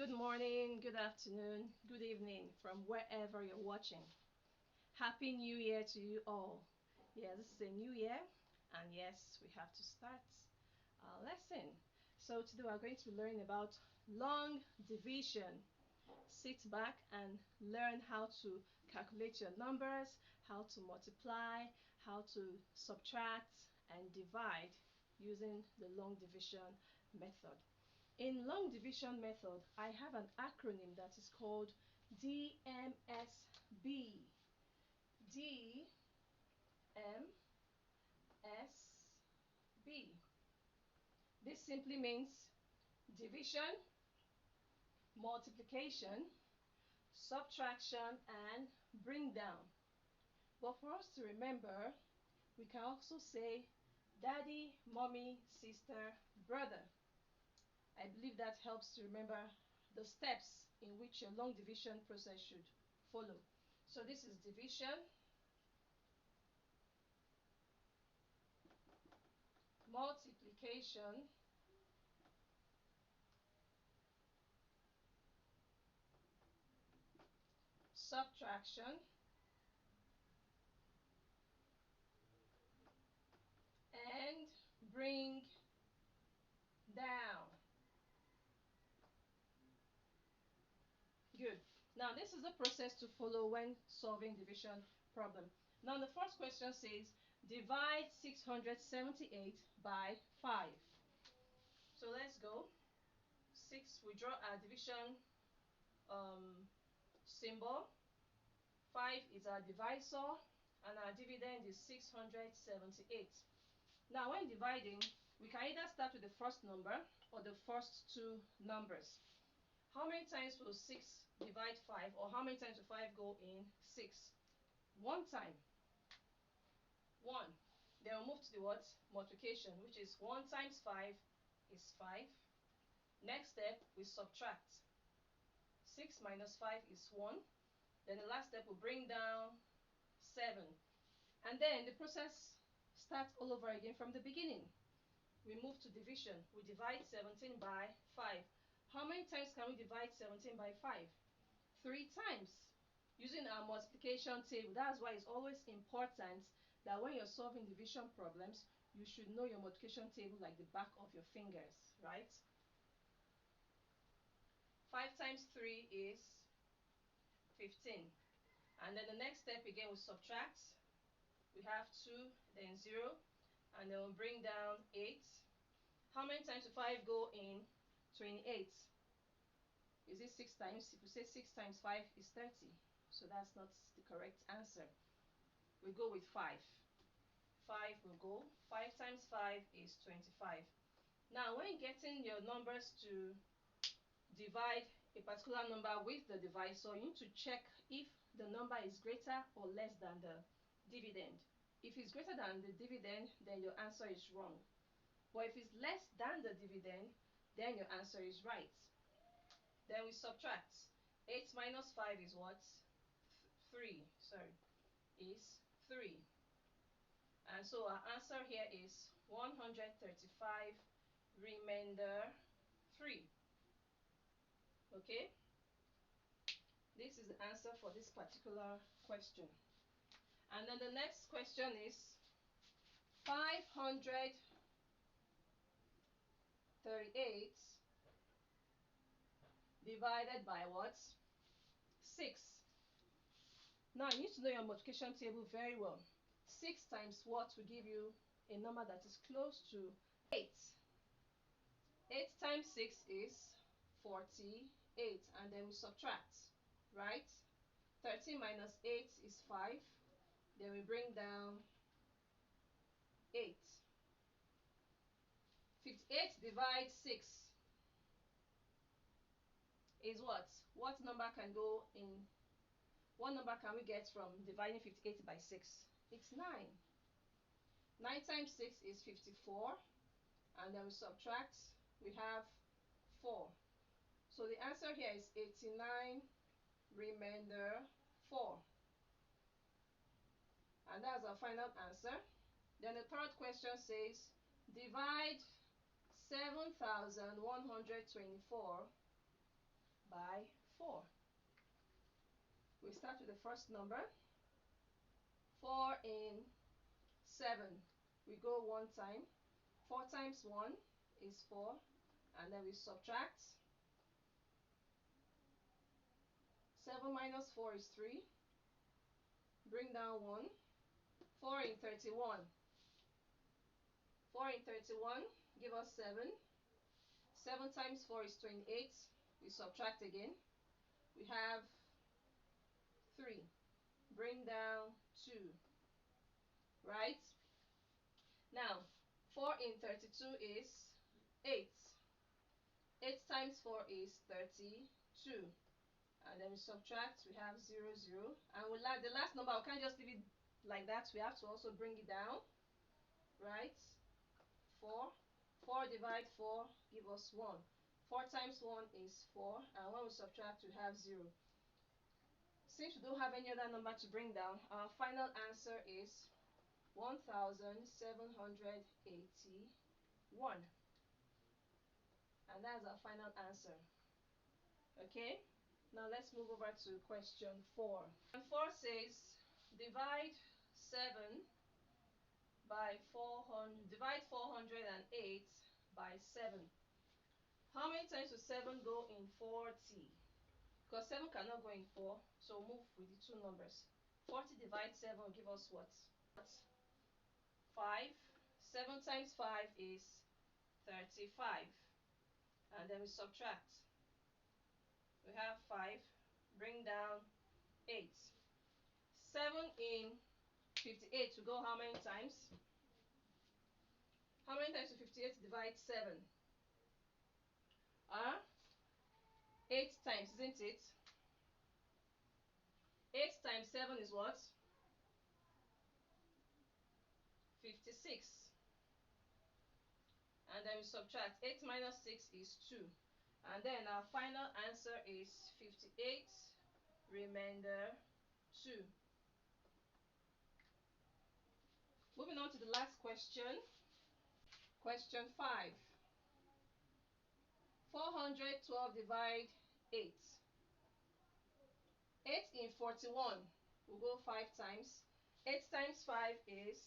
Good morning, good afternoon, good evening from wherever you're watching. Happy New Year to you all. Yeah, this is a new year, and yes, we have to start our lesson. So today we're going to be learning about long division. Sit back and learn how to calculate your numbers, how to multiply, how to subtract and divide using the long division method. In long division method, I have an acronym that is called DMSB. DMSB. This simply means division, multiplication, subtraction, and bring down. But for us to remember, we can also say daddy, mommy, sister, brother. I believe that helps to remember the steps in which your long division process should follow. So this is division, multiplication, subtraction, and bring down. Good. Now this is the process to follow when solving division problem. Now the first question says divide 678 by 5. So let's go. We draw our division symbol. 5 is our divisor, and our dividend is 678. Now when dividing, we can either start with the first number or the first two numbers. How many times will 6 divide 5, or how many times will 5 go in 6? One time. 1. Then we'll move to the what? Multiplication, which is 1 times 5 is 5. Next step, we subtract. 6 minus 5 is 1. Then the last step will bring down 7. And then the process starts all over again from the beginning. We move to division. We divide 17 by 5. How many times can we divide 17 by 5? 3 times. Using our multiplication table. That's why it's always important that when you're solving division problems, you should know your multiplication table like the back of your fingers, right? 5 times 3 is 15. And then the next step again, we subtract. We have 2, then 0, and then we'll bring down 8. How many times will 5 go in 28? Is it 6 times? If we say 6 times 5 is 30. So that's not the correct answer. We go with 5. 5 will go. 5 times 5 is 25. Now when getting your numbers to divide a particular number with the divisor, you need to check if the number is greater or less than the dividend. If it's greater than the dividend, then your answer is wrong. But if it's less than the dividend, then your answer is right. Then we subtract. 8 minus 5 is what? 3. Sorry, is 3. And so our answer here is 135 remainder 3. Okay? This is the answer for this particular question. And then the next question is 538 divided by what? 6. Now you need to know your multiplication table very well. 6 times what will give you a number that is close to 8. 8 times 6 is 48, and then we subtract, right? 13 minus 8 is 5. Then we bring down 8. 58 divides 6 is what? What number can go in? What number can we get from dividing 58 by 6? It's 9. 9 times 6 is 54. And then we subtract. We have 4. So the answer here is 89 remainder 4. And that's our final answer. Then the third question says divide 7,124 by 4. We start with the first number. 4 in 7. We go one time. 4 times 1 is 4. And then we subtract. 7 minus 4 is 3. Bring down 1. 4 in 31. 4 in 31 give us 7. 7 times 4 is 28. We subtract again. We have 3. Bring down 2. Right? Now, 4 in 32 is 8. 8 times 4 is 32. And then we subtract, we have 0, 0. And the last number, we can't just leave it like that. We have to also bring it down. Right? 4. 4 divide 4 give us 1. 4 times 1 is 4. And when we subtract, we have 0. Since we don't have any other number to bring down, our final answer is 1781. And that's our final answer. Okay? Now let's move over to question 4. And 4 says, divide 7 by 400, divide 408 by 7. How many times will 7 go in 40? Because 7 cannot go in 4, so move with the two numbers. 40 divided 7 will give us what? 5. 7 times 5 is 35. And then we subtract. We have 5. Bring down 8. 7 in 58 will go how many times? How many times will 58 divide 7? 8 times, isn't it? 8 times 7 is what? 56. And then we subtract. 8 minus 6 is 2. And then our final answer is 58 remainder 2. Moving on to the last question. Question 5. 412 divide 8. 8 in 41. We'll go 5 times. 8 times 5 is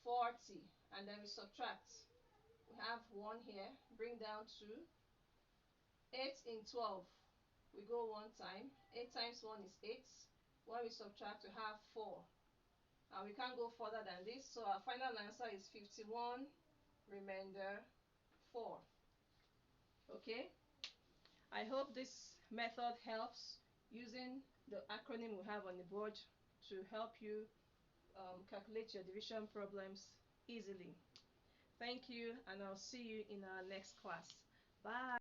40. And then we subtract. We have 1 here. Bring down 2. 8 in 12. We go 1 time. 8 times 1 is 8. When we subtract, we have 4. And we can't go further than this. So our final answer is 51 remainder 4. Okay? I hope this method helps, using the acronym we have on the board to help you calculate your division problems easily. Thank you, and I'll see you in our next class. Bye.